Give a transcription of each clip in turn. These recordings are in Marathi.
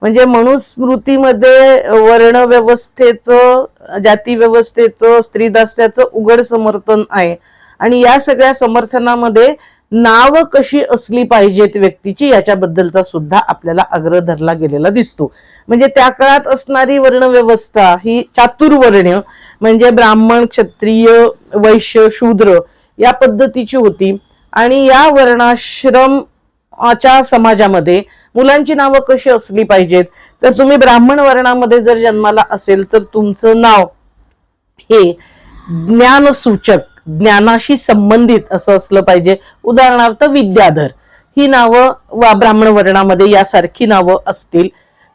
म्हणजे मनुस्मृतीमध्ये वर्ण व्यवस्थेचं, जाती व्यवस्थेचं, स्त्रीदास्याचं उघड समर्थन आहे. आणि या सगळ्या समर्थनामध्ये नाव कशी असली पाहिजेत व्यक्तीची याच्याबद्दलचा सुद्धा आपल्याला आग्रह धरला गेलेला दिसतो. म्हणजे त्या काळात असणारी वर्णव्यवस्था ही चातुर्वर्ण्य म्हणजे ब्राह्मण, क्षत्रिय, वैश्य, शूद्र या पद्धतीची होती. आणि या वर्णाश्रमाच्या समाजामध्ये मुलांची नावं कशी असली पाहिजेत, तर तुम्ही ब्राह्मण वर्णामध्ये जर जन्माला असेल तर तुमचं नाव हे ज्ञानसूचक, ज्ञानाशी संबंधित असं असलं पाहिजे. उदाहरणार्थ विद्याधर ही नावं ब्राह्मण वर्णामध्ये यासारखी नावं असतील.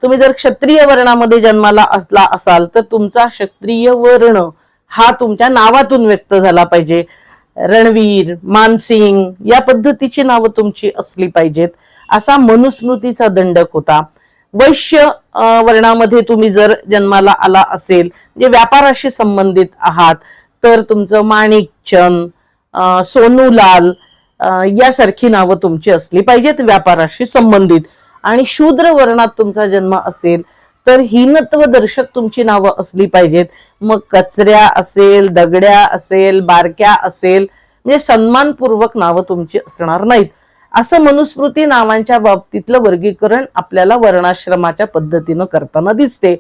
तुम्ही जर क्षत्रिय वर्णामध्ये जन्माला असला असाल तर तुमचा क्षत्रिय वर्ण हा तुमच्या नावातून व्यक्त झाला पाहिजे. रणवीर, मानसिंग या पद्धतीची नावं तुमची असली पाहिजेत, असा मनुस्मृतीचा दंडक होता. वैश्य वर्णामध्ये तुम्ही जर जन्माला आला असेल, म्हणजे व्यापाराशी संबंधित आहात, तर तुमचं माणिकचंद, सोनूलाल यासारखी नावं तुमची असली पाहिजेत व्यापाराशी संबंधित. आणि शूद्र वर्णात तुमचा जन्म असेल तर हीनत्व दर्शक तुमची नावं असली पाहिजेत. मग कचऱ्या असेल, दगड्या असेल, बारक्या असेल, म्हणजे सन्मानपूर्वक नावं तुमची असणार नाहीत. असं मनुस्मृती नावांच्या बाबतीतलं वर्गीकरण आपल्याला वर्णाश्रमाच्या पद्धतीनं करताना दिसते.